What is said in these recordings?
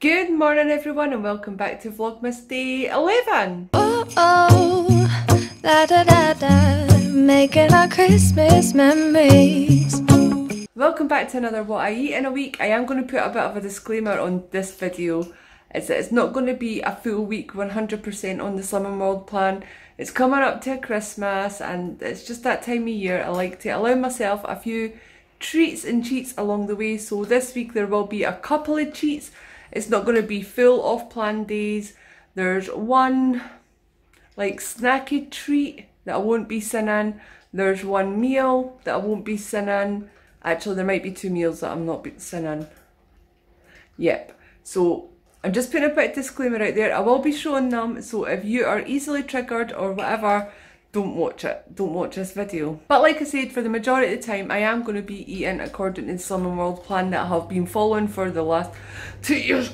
Good morning everyone and welcome back to Vlogmas Day 11. Oh, oh, da da da da, making our Christmas memories. Welcome back to another What I Eat in a Week. I am going to put a bit of a disclaimer on this video. It's not going to be a full week 100% on the Slimming World plan. It's coming up to Christmas and it's just that time of year. I like to allow myself a few treats and cheats along the way. So this week there will be a couple of treats. It's not going to be full off plan days. There's one like snacky treat that I won't be sinning. There's one meal that I won't be sinning. Actually, there might be two meals that I'm not sinning. Yep. So I'm just putting a bit of disclaimer out there. I will be showing them. So if you are easily triggered or whatever, don't watch it. Don't watch this video. But like I said, for the majority of the time, I am going to be eating according to the Slimming World plan that I have been following for the last 2 years.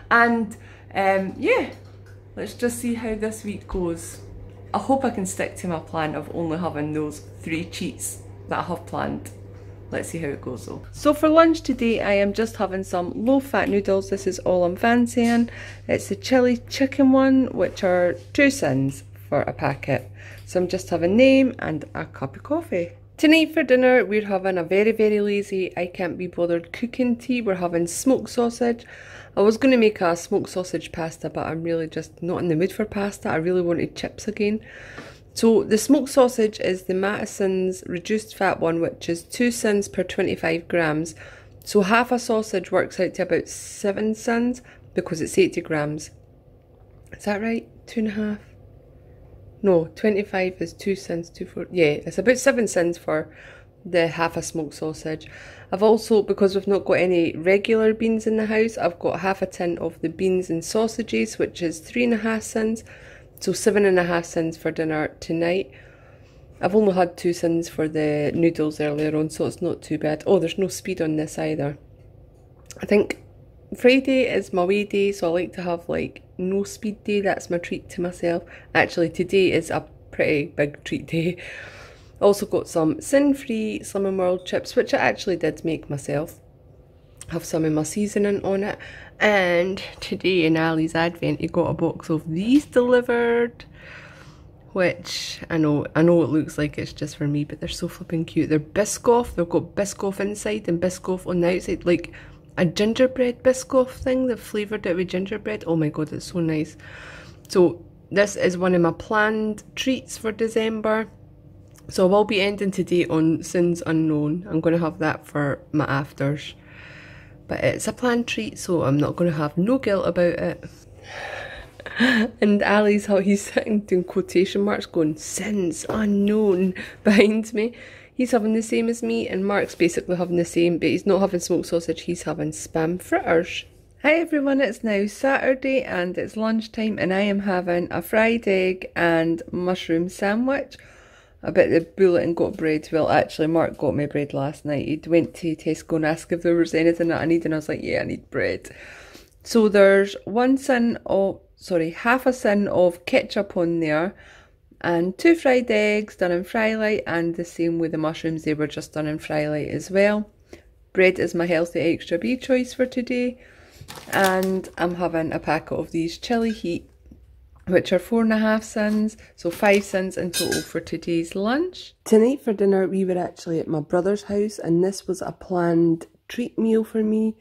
And yeah, let's just see how this week goes. I hope I can stick to my plan of only having those 3 cheats that I have planned. Let's see how it goes though. So for lunch today, I am just having some low-fat noodles. This is all I'm fancying. It's the chili chicken one, which are 2 cents for a packet. So I'm just having them and a cup of coffee. Tonight for dinner, we're having a very, very lazy, I can't be bothered cooking tea. We're having smoked sausage. I was going to make a smoked sausage pasta, but I'm really just not in the mood for pasta. I really wanted chips again. So the smoked sausage is the Mattison's reduced fat one, which is 2 cents per 25 grams. So half a sausage works out to about 7 cents because it's 80 grams. Is that right? 2.5? No, 25 is 2 cents, 2 yeah, it's about 7 cents for the half a smoked sausage. I've also, because we've not got any regular beans in the house, I've got half a tin of the beans and sausages, which is 3.5 cents. So 7.5 cents for dinner tonight. I've only had 2 cents for the noodles earlier on, so it's not too bad. Oh, there's no speed on this either. I think Friday is my weigh day, so I like to have like no speed day. That's my treat to myself. Actually, today is a pretty big treat day. Also got some sin-free Slimming World chips, which I actually did make myself. Have some of my seasoning on it. And today in Ali's advent, he got a box of these delivered, which I know it looks like it's just for me, but they're so flipping cute. They're Biscoff. They've got Biscoff inside and Biscoff on the outside, like a gingerbread Biscoff thing. They've flavoured it with gingerbread. Oh my god, it's so nice. So this is one of my planned treats for December. So I will be ending today on Sins Unknown. I'm going to have that for my afters. But it's a planned treat, so I'm not going to have no guilt about it. And Ali's how he's sitting doing quotation marks going, Sins Unknown, behind me. He's having the same as me, and Mark's basically having the same, but he's not having smoked sausage, he's having spam fritters. Hi everyone, it's now Saturday and it's lunchtime and I am having a fried egg and mushroom sandwich. I bet the bullet and got bread. Well, actually, Mark got me bread last night. He went to Tesco and asked if there was anything that I need, and I was like, yeah, I need bread. So there's half a tin of ketchup on there, and 2 fried eggs done in Frylight, and the same with the mushrooms, they were just done in Frylight as well. Bread is my healthy extra B choice for today, and I'm having a packet of these chili heat, which are 4.5 cents, so 5 cents in total for today's lunch. Tonight for dinner we were actually at my brother's house and this was a planned treat meal for me.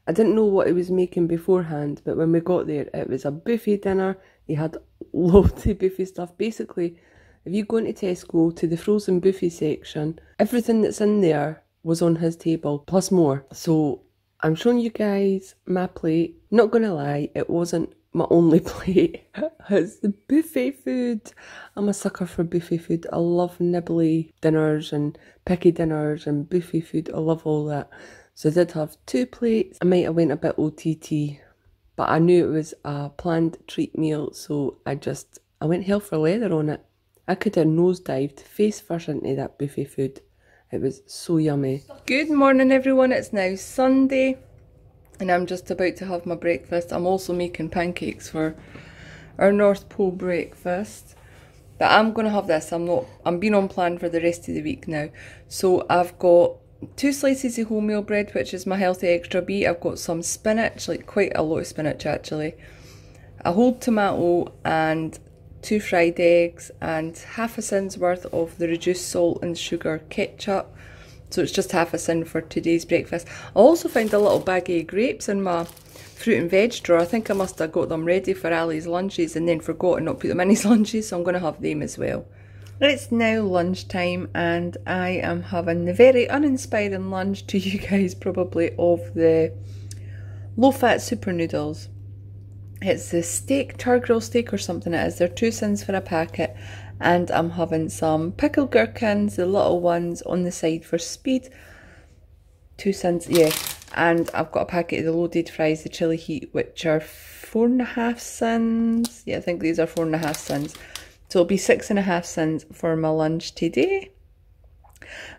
I didn't know what he was making beforehand, but when we got there it was a buffet dinner. He had loads of buffet stuff. Basically, if you go into Tesco to the frozen buffet section, everything that's in there was on his table, plus more. So I'm showing you guys my plate. Not gonna lie, it wasn't my only plate. It's the buffet food. I'm a sucker for buffet food. I love nibbly dinners and picky dinners and buffet food. I love all that. So I did have 2 plates. I might have went a bit OTT, but I knew it was a planned treat meal, so I went hell for leather on it. I could have nosedived face first into that buffet food. It was so yummy. Good morning everyone, it's now Sunday. And I'm just about to have my breakfast. I'm also making pancakes for our North Pole breakfast. But I'm going to have this. I'm being on plan for the rest of the week now. So I've got 2 slices of wholemeal bread, which is my healthy extra B. I've got some spinach, like quite a lot of spinach actually. A whole tomato and 2 fried eggs and half a sin's worth of the reduced salt and sugar ketchup. So it's just half a sin for today's breakfast. I also found a little baggie of grapes in my fruit and veg drawer. I think I must have got them ready for Ali's lunches and then forgot to not put them in his lunches, so I'm going to have them as well. It's now lunchtime and I am having the very uninspiring lunch to you guys probably of the low-fat super noodles. It's the steak, Turgril steak or something it is. They're 2 cents for a packet. And I'm having some pickled gherkins, the little ones, on the side for speed. 2 cents, yeah. And I've got a packet of the loaded fries, the chili heat, which are 4.5 cents. Yeah, I think these are 4.5 cents. So it'll be 6.5 cents for my lunch today.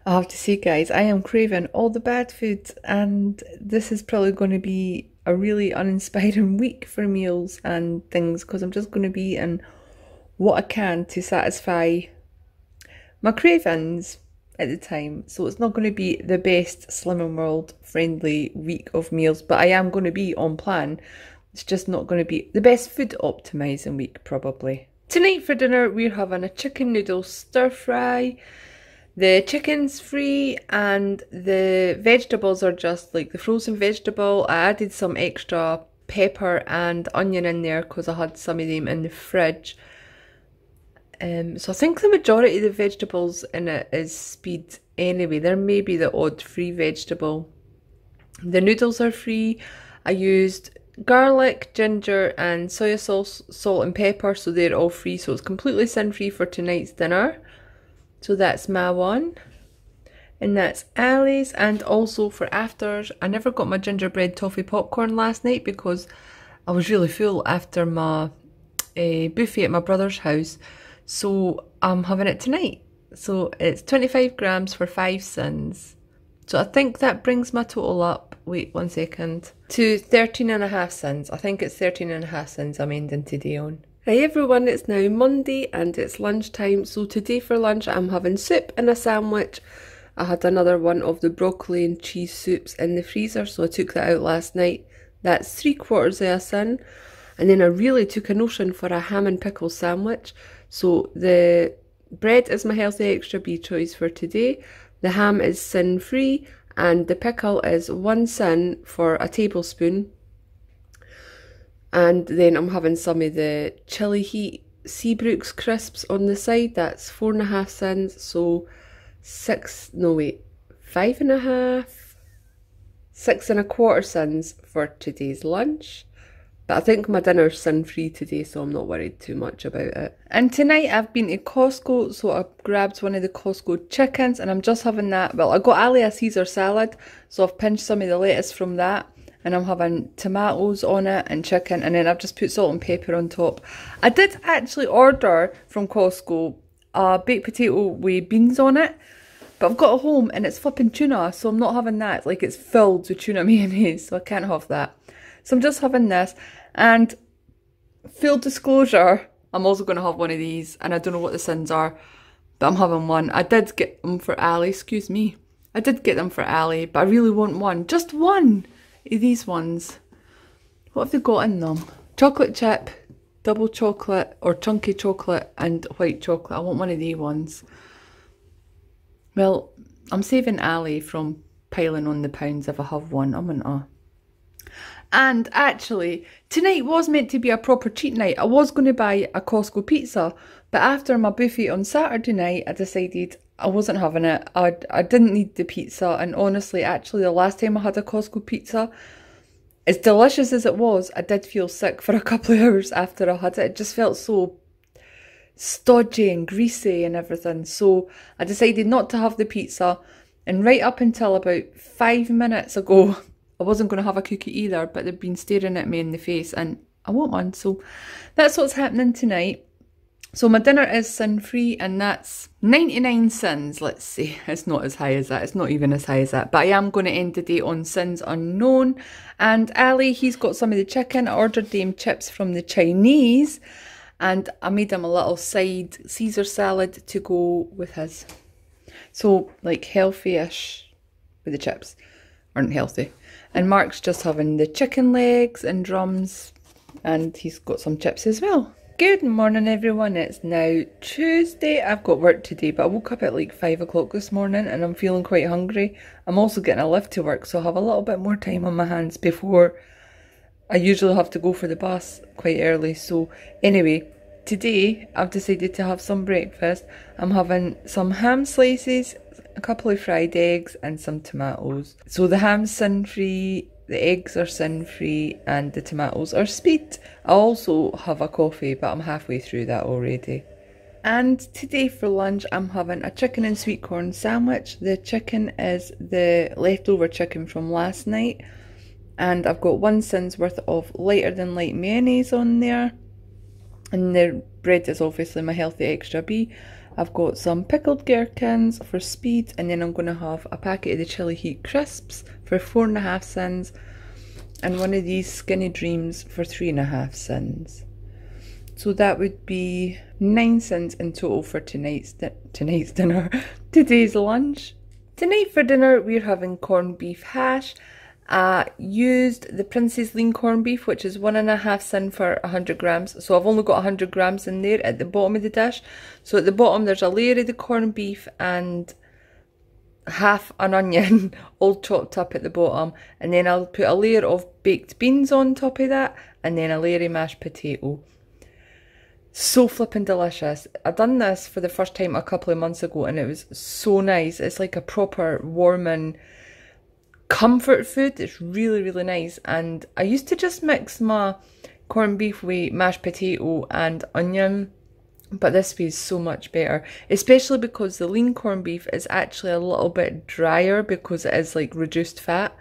I have to say, guys, I am craving all the bad food, and this is probably going to be a really uninspiring week for meals and things, because I'm just going to be eating what I can to satisfy my cravings at the time. So it's not going to be the best Slimming World friendly week of meals, but I am going to be on plan. It's just not going to be the best food optimising week probably. Tonight for dinner we're having a chicken noodle stir fry. The chicken's free and the vegetables are just like the frozen vegetable. I added some extra pepper and onion in there because I had some of them in the fridge. So I think the majority of the vegetables in it is speed anyway. There may be the odd free vegetable. The noodles are free. I used garlic, ginger and soy sauce, salt and pepper, so they're all free. So it's completely sin free for tonight's dinner. So that's my one. And that's Ali's. And also for afters, I never got my gingerbread toffee popcorn last night because I was really full after my buffet at my brother's house. So I'm having it tonight. So it's 25 grams for 5 cents. So I think that brings my total up, wait 1 second, to 13.5 cents. I think it's 13.5 cents I'm ending today on. Hi everyone, it's now Monday and it's lunchtime. So today for lunch I'm having soup and a sandwich. I had another one of the broccoli and cheese soups in the freezer, so I took that out last night. That's 3/4 of a sin. And then I really took a notion for a ham and pickle sandwich. So the bread is my healthy extra B choice for today. The ham is sin free and the pickle is 1 cent for a tablespoon. And then I'm having some of the chili heat Seabrooks crisps on the side. That's 4.5 cents. So 5.5, 6.25 cents for today's lunch. But I think my dinner's sin free today, so I'm not worried too much about it. And tonight I've been to Costco, so I grabbed one of the Costco chickens and I'm just having that. Well, I got Ali a Caesar salad, so I've pinched some of the lettuce from that. And I'm having tomatoes on it and chicken, and then I've just put salt and pepper on top. I did actually order from Costco a baked potato with beans on it, but I've got it home and it's flipping tuna, so I'm not having that. Like, it's filled with tuna mayonnaise, so I can't have that. So I'm just having this, and full disclosure, I'm also going to have one of these, and I don't know what the sins are, but I'm having one. I did get them for Ali, excuse me. I did get them for Ali, but I really want one. Just one of these ones. What have they got in them? Chocolate chip, double chocolate, or chunky chocolate and white chocolate. I want one of these ones. Well, I'm saving Ali from piling on the pounds if I have one, I'm gonna. And actually, tonight was meant to be a proper cheat night. I was going to buy a Costco pizza, but after my buffet on Saturday night, I decided I wasn't having it. I didn't need the pizza, and honestly, actually, the last time I had a Costco pizza, as delicious as it was, I did feel sick for a couple of hours after I had it. It just felt so stodgy and greasy and everything. So I decided not to have the pizza, and right up until about 5 minutes ago, I wasn't going to have a cookie either, but they've been staring at me in the face and I want one. So that's what's happening tonight. So my dinner is sin-free and that's 99 cents, let's see. It's not as high as that. It's not even as high as that. But I am going to end the day on sins unknown. And Ali, he's got some of the chicken. I ordered them chips from the Chinese and I made him a little side Caesar salad to go with his. So like healthy-ish but the chips aren't healthy. And Mark's just having the chicken legs and drums, and he's got some chips as well. Good morning everyone, it's now Tuesday. I've got work today, but I woke up at like 5 o'clock this morning and I'm feeling quite hungry. I'm also getting a lift to work, so I'll have a little bit more time on my hands before I usually have to go for the bus quite early. So anyway, today I've decided to have some breakfast. I'm having some ham slices, a couple of fried eggs and some tomatoes. So the ham's sin-free, the eggs are sin-free and the tomatoes are sweet. I also have a coffee, but I'm halfway through that already. And today for lunch I'm having a chicken and sweet corn sandwich. The chicken is the leftover chicken from last night, and I've got 1 cin's worth of lighter than light mayonnaise on there, and the bread is obviously my healthy extra B. I've got some pickled gherkins for speed, and then I'm going to have a packet of the chili heat crisps for 4.5 cents, and one of these skinny dreams for 3.5 cents. So that would be 9 cents in total for tonight's dinner, today's lunch. Tonight for dinner we're having corned beef hash. I used the Prince's lean corned beef, which is 1.5 cents for 100 grams. So I've only got 100 grams in there at the bottom of the dish. So at the bottom there's a layer of the corned beef and half an onion all chopped up at the bottom. And then I'll put a layer of baked beans on top of that, and then a layer of mashed potato. So flippin' delicious. I done this for the first time a couple of months ago and it was so nice. It's like a proper warming comfort food. It's really, really nice. And I used to just mix my corned beef with mashed potato and onion, but this way is so much better, especially because the lean corned beef is actually a little bit drier because it is like reduced fat,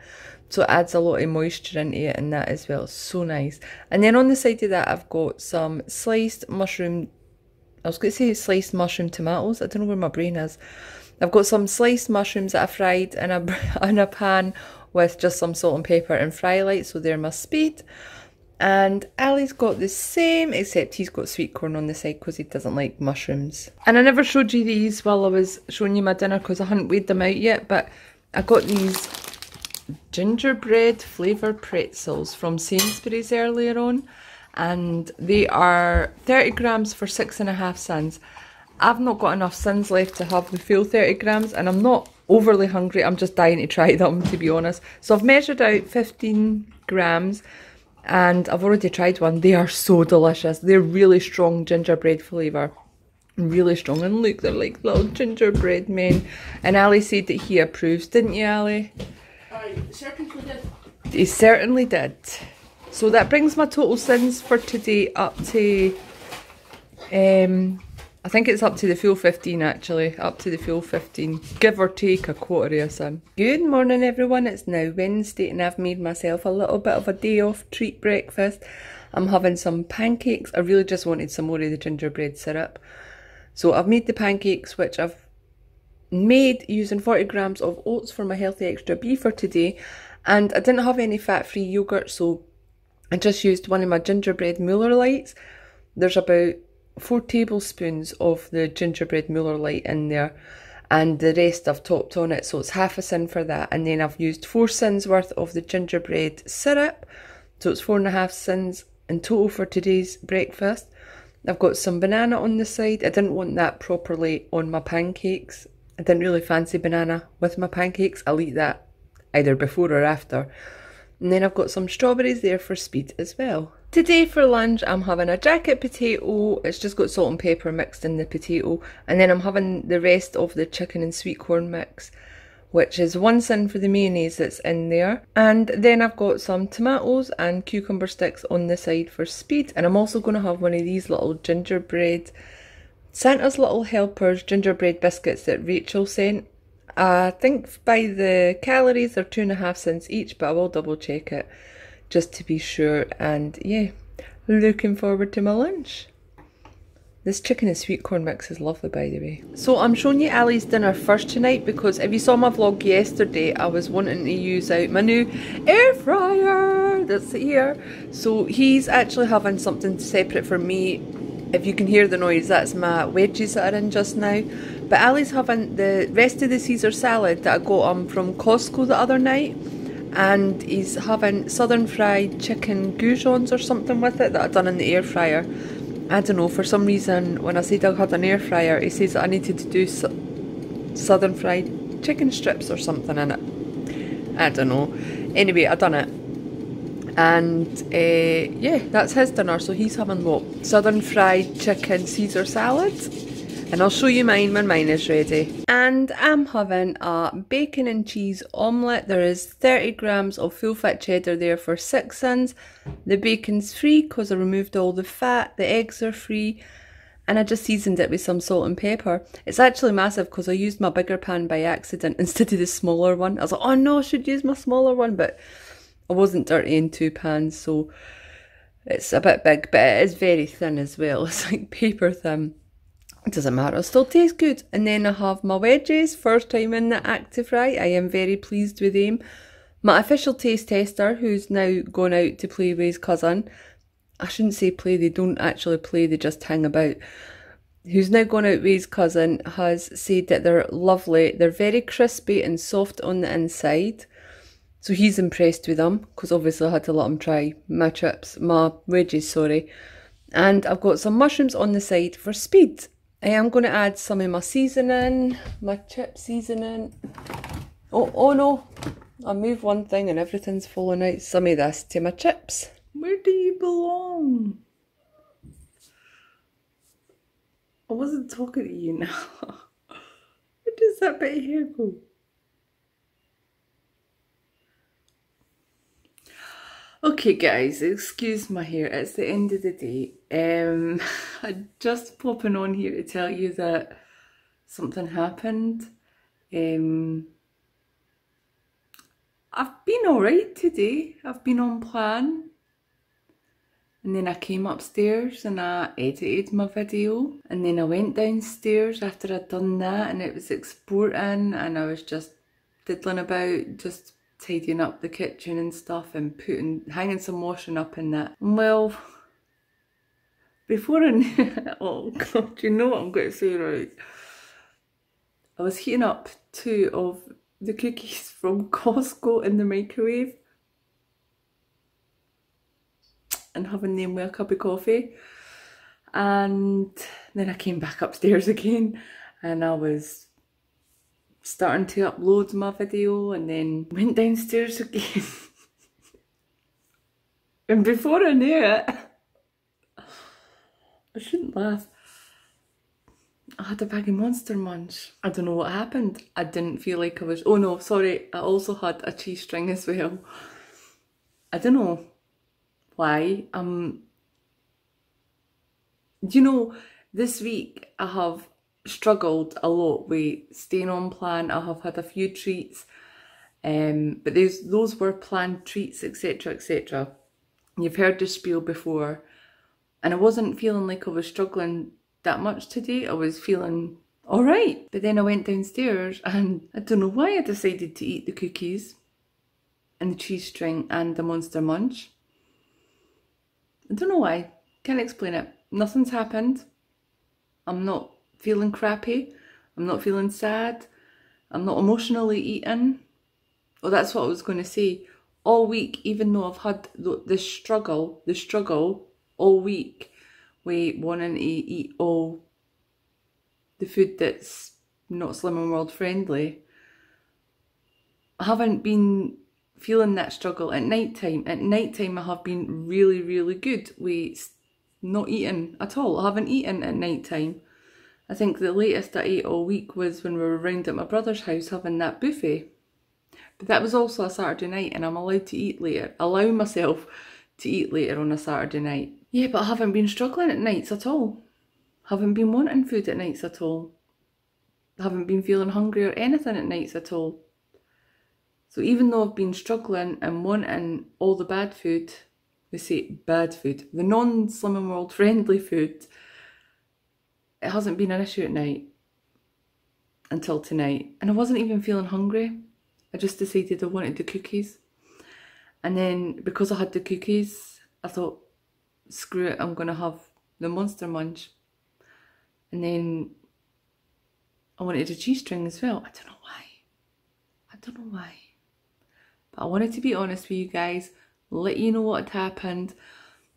so it adds a lot of moisture into it and that as well. It's so nice. And then on the side of that I've got some sliced mushroom, I was going to say sliced mushroom tomatoes, I don't know where my brain is. I've got some sliced mushrooms that I fried in a pan with just some salt and pepper and fry light, so they're my speed. And Ali's got the same, except he's got sweet corn on the side because he doesn't like mushrooms. And I never showed you these while I was showing you my dinner because I hadn't weighed them out yet, but I got these gingerbread flavour pretzels from Sainsbury's earlier on, and they are 30 grams for 6.5 cents. I've not got enough cents left to have the full 30 grams and I'm not overly hungry, I'm just dying to try them, to be honest. So I've measured out 15 grams and I've already tried one. They are so delicious. They're really strong gingerbread flavour. Really strong, and look, they're like little gingerbread men. And Ali said that he approves, didn't you, Ali? I certainly did. He certainly did. So that brings my total sins for today up to I think it's up to the full 15 actually, up to the full 15, give or take a quarter of a sin. Good morning everyone, it's now Wednesday and I've made myself a little bit of a day off treat breakfast. I'm having some pancakes. I really just wanted some more of the gingerbread syrup. So I've made the pancakes, which I've made using 40 grams of oats for my healthy extra B for today. And I didn't have any fat-free yogurt, so I just used one of my gingerbread Muller lights. There's about 4 tablespoons of the gingerbread Muller light in there, and the rest I've topped on it, so it's half a cent for that. And then I've used 4 cents worth of the gingerbread syrup, so it's 4.5 cents in total for today's breakfast. I've got some banana on the side. I didn't want that properly on my pancakes. I didn't really fancy banana with my pancakes. I'll eat that either before or after. And then I've got some strawberries there for speed as well. Today for lunch I'm having a jacket potato. It's just got salt and pepper mixed in the potato. And then I'm having the rest of the chicken and sweet corn mix, which is 1 cent for the mayonnaise that's in there. And then I've got some tomatoes and cucumber sticks on the side for speed. And I'm also going to have one of these little gingerbread, Santa's Little Helpers gingerbread biscuits that Rachel sent. I think by the calories they're 2.5 cents each, but I will double check it just to be sure. And yeah, looking forward to my lunch. This chicken and sweet corn mix is lovely, by the way. So I'm showing you Ali's dinner first tonight because if you saw my vlog yesterday, I was wanting to use out my new air fryer that's here. So he's actually having something separate for me If you can hear the noise, that's my wedges that are in just now. But Ali's having the rest of the Caesar salad that I got from Costco the other night. And he's having southern fried chicken goujons or something with it that I've done in the air fryer. I don't know, for some reason when I said I had an air fryer, he says that I needed to do southern fried chicken strips or something in it. I don't know. Anyway, I done it. And yeah, that's his dinner. So he's having what? Southern fried chicken Caesar salad. And I'll show you mine when mine is ready. And I'm having a bacon and cheese omelette. There is 30 grams of full fat cheddar there for 6 cents. The bacon's free because I removed all the fat. The eggs are free. And I just seasoned it with some salt and pepper. It's actually massive because I used my bigger pan by accident instead of the smaller one. I was like, oh no, I should use my smaller one. But I wasn't dirtying 2 pans, so it's a bit big. But it is very thin as well. It's like paper thin. It doesn't matter, it'll still taste good. And then I have my wedges, first time in the Actifry. I am very pleased with them. My official taste tester, who's now gone out to play with his cousin. I shouldn't say play, they don't actually play, they just hang about. Who's now gone out with his cousin, has said that they're lovely. They're very crispy and soft on the inside. So he's impressed with them, because obviously I had to let him try my wedges, sorry. And I've got some mushrooms on the side for speed. I am going to add some of my seasoning, my chip seasoning. Oh no, I move one thing and everything's falling out. Some of this to my chips. Where do you belong? I wasn't talking to you now. Where does that bit of hair go? Okay guys, excuse my hair, it's the end of the day. I'm just popping on here to tell you that something happened. I've been alright today, I've been on plan. And then I came upstairs and I edited my video. And then I went downstairs after I'd done that and it was exporting and I was just diddling about, just tidying up the kitchen and stuff and hanging some washing up in that. Well, before I knew, oh god, you know what I'm going to say, right? I was heating up 2 of the cookies from Costco in the microwave and having them with a cup of coffee. And then I came back upstairs again and I was starting to upload my video and then went downstairs again. And before I knew it, I shouldn't laugh, I had a bag of Monster Munch. I don't know what happened. I didn't feel like I was... Oh no, sorry, I also had a cheese string as well. I don't know why. You know, this week I have struggled a lot with staying on plan. I have had a few treats, but those were planned treats, etc, etc. You've heard the spiel before, and I wasn't feeling like I was struggling that much today. I was feeling alright, but then I went downstairs and I don't know why I decided to eat the cookies and the cheese string and the Monster Munch. I don't know why, can't explain it. Nothing's happened. I'm not feeling crappy, I'm not feeling sad, I'm not emotionally eating. Oh, that's what I was going to say. All week, even though I've had the struggle all week with wanting to eat all the food that's not Slim and World friendly, I haven't been feeling that struggle at night time. At night time I have been really, really good with not eating at all. I haven't eaten at night time. I think the latest I ate all week was when we were round at my brother's house having that buffet. But that was also a Saturday night and I'm allowed to eat later. Allow myself to eat later on a Saturday night. Yeah, but I haven't been struggling at nights at all. Haven't been wanting food at nights at all. Haven't been feeling hungry or anything at nights at all. So even though I've been struggling and wanting all the bad food, we say bad food, the non-Slim and World friendly food, it hasn't been an issue at night until tonight. And I wasn't even feeling hungry. I just decided I wanted the cookies. And then because I had the cookies, I thought, screw it, I'm going to have the Monster Munch. And then I wanted a cheese string as well. I don't know why. I don't know why. But I wanted to be honest with you guys, let you know what had happened.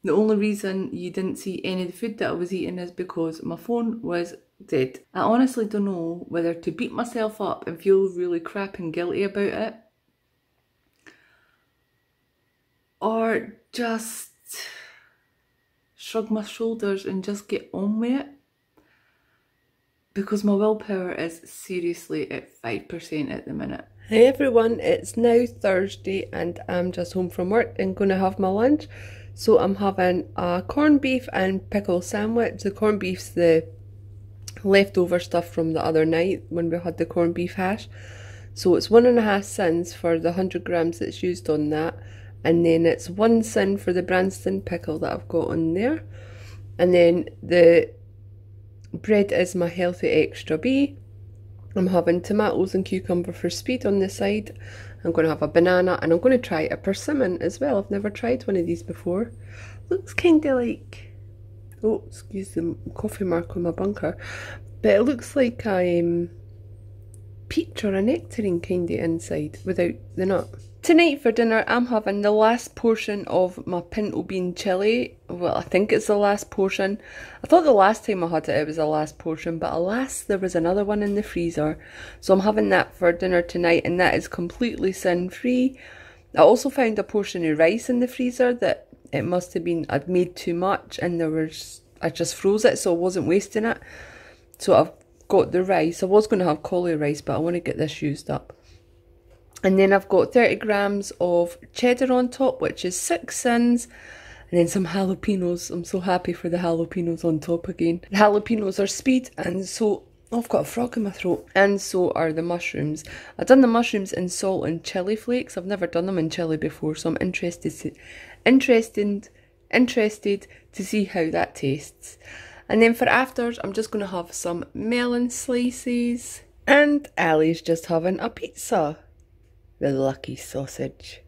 The only reason you didn't see any of the food that I was eating is because my phone was dead. I honestly don't know whether to beat myself up and feel really crap and guilty about it, or just shrug my shoulders and just get on with it. Because my willpower is seriously at 5% at the minute. Hey everyone, it's now Thursday and I'm just home from work and going to have my lunch. So I'm having a corned beef and pickle sandwich. The corned beef's the leftover stuff from the other night when we had the corned beef hash. So it's 1.5 cents for the 100 grams that's used on that. And then it's 1 cent for the Branston pickle that I've got on there. And then the bread is my healthy extra B. I'm having tomatoes and cucumber for speed on the side. I'm going to have a banana and I'm going to try a persimmon as well. I've never tried one of these before. Looks kind of like, oh, excuse the coffee mark on my bunker. But it looks like a peach or a nectarine kind of inside without the nut. Tonight for dinner I'm having the last portion of my pinto bean chilli. Well, I think it's the last portion. I thought the last time I had it, it was the last portion, but alas, there was another one in the freezer. So I'm having that for dinner tonight and that is completely sin free. I also found a portion of rice in the freezer that it must have been, I'd made too much and I just froze it so I wasn't wasting it. So I've got the rice. I was going to have cauli rice, but I want to get this used up. And then I've got 30 grams of cheddar on top, which is 6 cents. And then some jalapenos. I'm so happy for the jalapenos on top again. The jalapenos are speed, and so, oh, I've got a frog in my throat. And so are the mushrooms. I've done the mushrooms in salt and chilli flakes. I've never done them in chilli before, so I'm interested to see how that tastes. And then for afters, I'm just going to have some melon slices. And Ali's just having a pizza. The lucky sausage.